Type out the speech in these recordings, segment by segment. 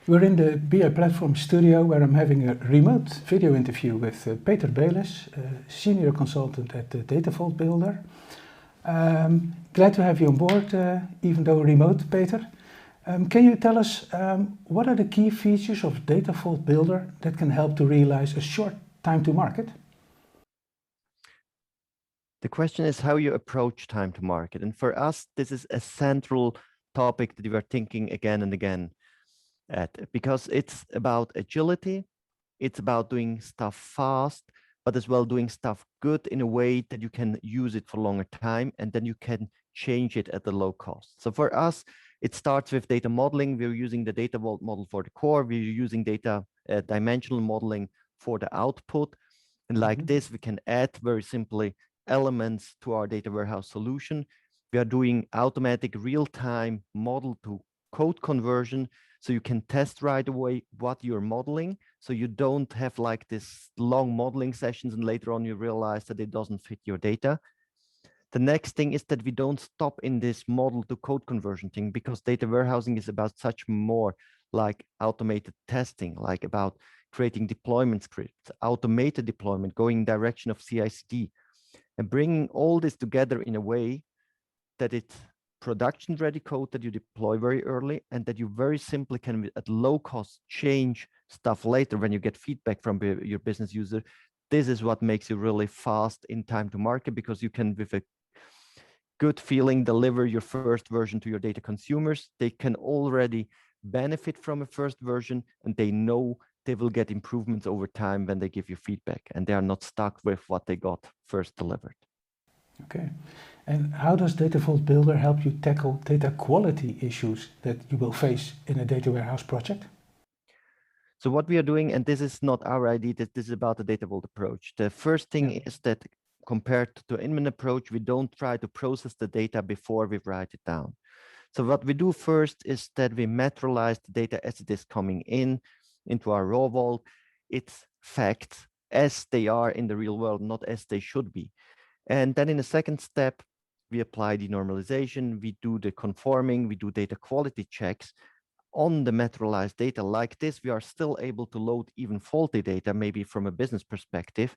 We're in the BI Platform studio where I'm having a remote video interview with Petr Beles, Senior Consultant at the Datavault Builder. Glad to have you on board, even though remote, Petr. Can you tell us what are the key features of Datavault Builder that can help to realize a short time to market? The question is how you approach time to market. And for us, this is a central topic that we are thinking again and again at, because it's about agility, it's about doing stuff fast, but as well doing stuff good in a way that you can use it for longer time, and then you can change it at a low cost. So for us, it starts with data modeling. We're using the data vault model for the core. We're using data dimensional modeling for the output. And like this, we can add very simply elements to our data warehouse solution. We are doing automatic real-time model to code conversion, so you can test right away what you're modeling, so you don't have like this long modeling sessions and later on you realize that it doesn't fit your data. The next thing is that we don't stop in this model to code conversion thing, because data warehousing is about such more like automated testing, like about creating deployment scripts, automated deployment, going in direction of CI/CD, and bringing all this together in a way that it's production ready code that you deploy very early, and that you very simply can at low cost change stuff later when you get feedback from your business user. This is what makes you really fast in time to market, because you can with a good feeling deliver your first version to your data consumers. They can already benefit from a first version, and they know they will get improvements over time when they give you feedback, and they are not stuck with what they got first delivered. Okay. And how does Datavault Builder help you tackle data quality issues that you will face in a data warehouse project? So what we are doing, and this is not our idea, this is about the Datavault approach. The first thing is that compared to Inman approach, we don't try to process the data before we write it down. So what we do first is that we materialize the data as it is coming into our raw vault. It's facts as they are in the real world, not as they should be. And then in the second step, we apply the normalization, we do the conforming, we do data quality checks on the materialized data. Like this, we are still able to load even faulty data, maybe from a business perspective,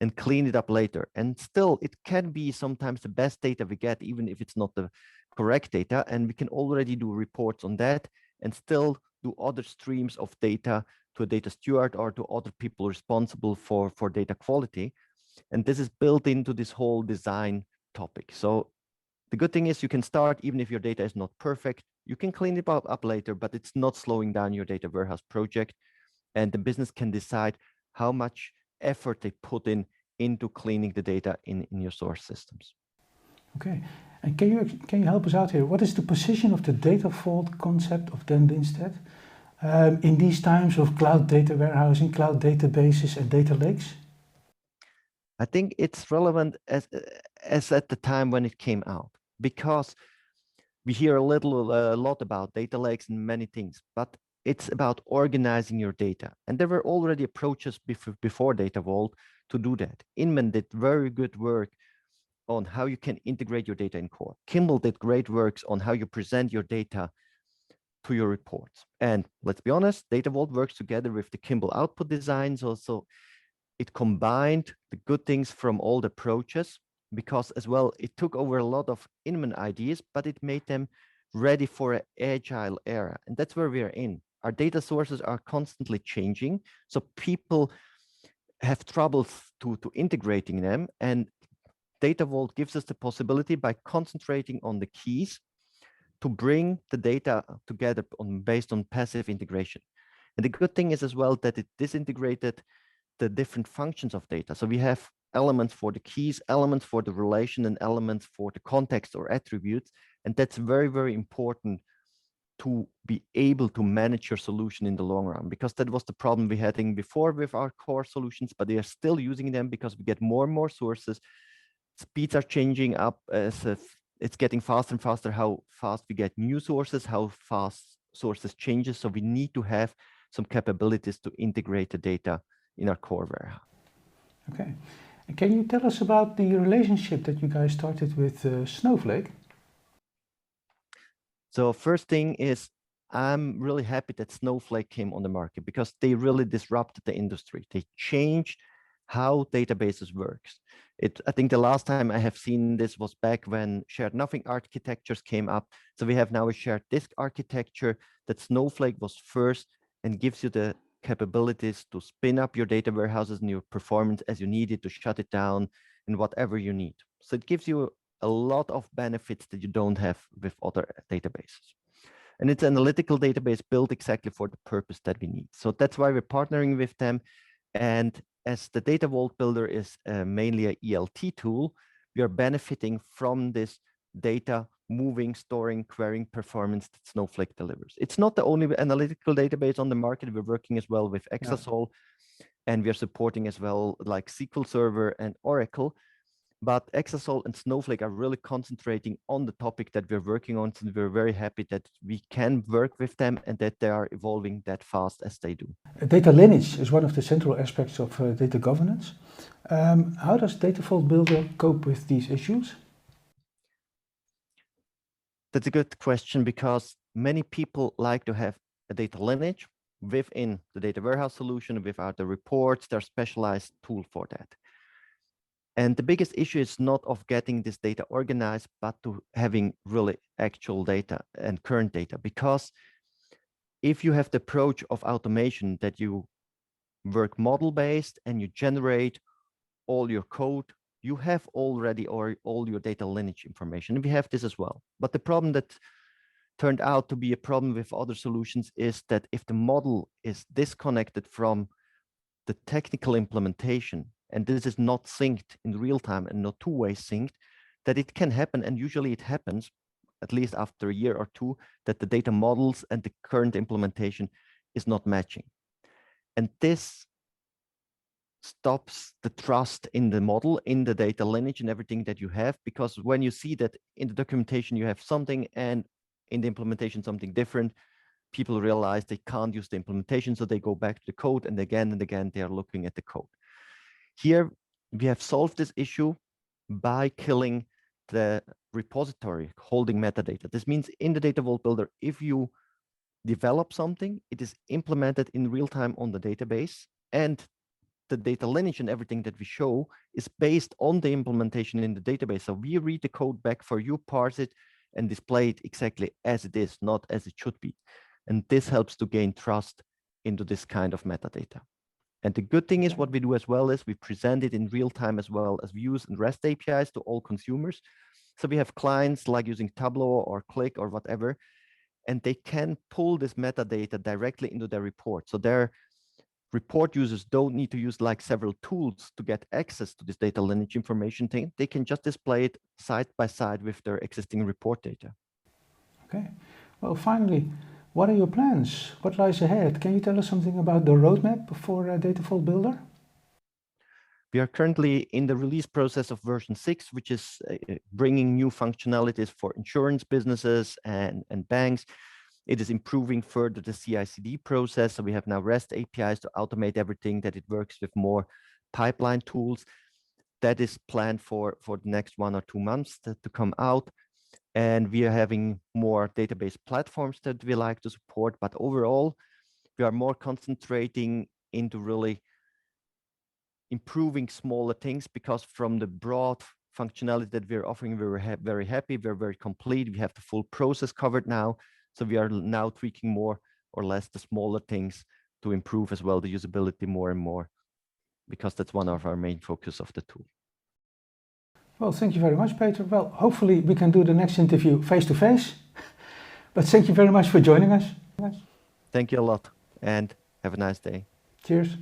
and clean it up later. And still, it can be sometimes the best data we get, even if it's not the correct data. And we can already do reports on that and still do other streams of data to a data steward or to other people responsible for data quality. And this is built into this whole design topic. So the good thing is you can start, even if your data is not perfect, you can clean it up later, but it's not slowing down your data warehouse project. And the business can decide how much effort they put into cleaning the data in your source systems. Okay. And can you help us out here? What is the position of the data vault concept of Dan Linstedt in these times of cloud data warehousing, cloud databases, and data lakes? I think it's relevant as at the time when it came out, because we hear a lot about data lakes and many things, but it's about organizing your data. And there were already approaches before Datavault to do that. Inman did very good work on how you can integrate your data in core. Kimball did great works on how you present your data to your reports. And let's be honest, Datavault works together with the Kimball output designs also. It combined the good things from all the approaches, because as well, it took over a lot of Inman ideas, but it made them ready for an agile era. And that's where we are in. Our data sources are constantly changing. So people have troubles to integrating them. And Datavault gives us the possibility, by concentrating on the keys, to bring the data together based on passive integration. And the good thing is as well that it disintegrated the different functions of data. So we have elements for the keys, elements for the relation, and elements for the context or attributes. And that's very, very important to be able to manage your solution in the long run, because that was the problem we had before with our core solutions, but they are still using them because we get more and more sources. Speeds are changing up as it's getting faster and faster, how fast we get new sources, how fast sources changes. So we need to have some capabilities to integrate the data in our core warehouse. Okay. And can you tell us about the relationship that you guys started with SnowFlake? So first thing is, I'm really happy that SnowFlake came on the market because they really disrupted the industry. They changed how databases works. I think the last time I have seen this was back when shared nothing architectures came up. So we have now a shared disk architecture that SnowFlake was first and gives you the capabilities to spin up your data warehouses and your performance as you need it, to shut it down and whatever you need. So it gives you a lot of benefits that you don't have with other databases. And it's an analytical database built exactly for the purpose that we need. So that's why we're partnering with them. And as the Datavault Builder is mainly an ELT tool, we are benefiting from this data moving, storing, querying performance that SnowFlake delivers. It's not the only analytical database on the market. We're working as well with Exasol, and we're supporting as well like SQL Server and Oracle. But Exasol and SnowFlake are really concentrating on the topic that we're working on. So we're very happy that we can work with them and that they are evolving that fast as they do. Data lineage is one of the central aspects of data governance. How does Datavault Builder cope with these issues? That's a good question because many people like to have a data lineage within the data warehouse solution, without the reports, there's specialized tool for that. And the biggest issue is not of getting this data organized, but to having really actual data and current data. Because if you have the approach of automation that you work model-based and you generate all your code, you have already all your data lineage information. And we have this as well. But the problem that turned out to be a problem with other solutions is that if the model is disconnected from the technical implementation, and this is not synced in real time and not two-way synced, that it can happen, and usually it happens, at least after a year or two, that the data models and the current implementation is not matching. And this stops the trust in the model, in the data lineage and everything that you have, because when you see that in the documentation you have something and in the implementation something different, people realize they can't use the implementation, so they go back to the code, and again they are looking at the code. Here, we have solved this issue by killing the repository holding metadata. This means in the Datavault Builder, if you develop something, it is implemented in real time on the database, and the data lineage and everything that we show is based on the implementation in the database. So we read the code back for you, parse it, and display it exactly as it is, not as it should be. And this helps to gain trust into this kind of metadata. And the good thing is what we do as well is we present it in real time as well as views and REST APIs to all consumers. So we have clients like using Tableau or Qlik or whatever, and they can pull this metadata directly into their report. So their report users don't need to use like several tools to get access to this data lineage information thing. They can just display it side by side with their existing report data. Okay. Well, finally, what are your plans? What lies ahead? Can you tell us something about the roadmap for Datavault Builder? We are currently in the release process of version 6, which is bringing new functionalities for insurance businesses and banks. It is improving further the CI/CD process. So we have now REST APIs to automate everything, that it works with more pipeline tools. That is planned for the next 1 or 2 months to come out. And we are having more database platforms that we like to support. But overall, we are more concentrating into really improving smaller things, because from the broad functionality that we're offering, we're very happy. We're very complete. We have the full process covered now. So we are now tweaking more or less the smaller things to improve as well the usability more and more, because that's one of our main focus of the tool. Well, thank you very much, Peter. Well, hopefully we can do the next interview face to face. But thank you very much for joining us. Thank you a lot, and have a nice day. Cheers.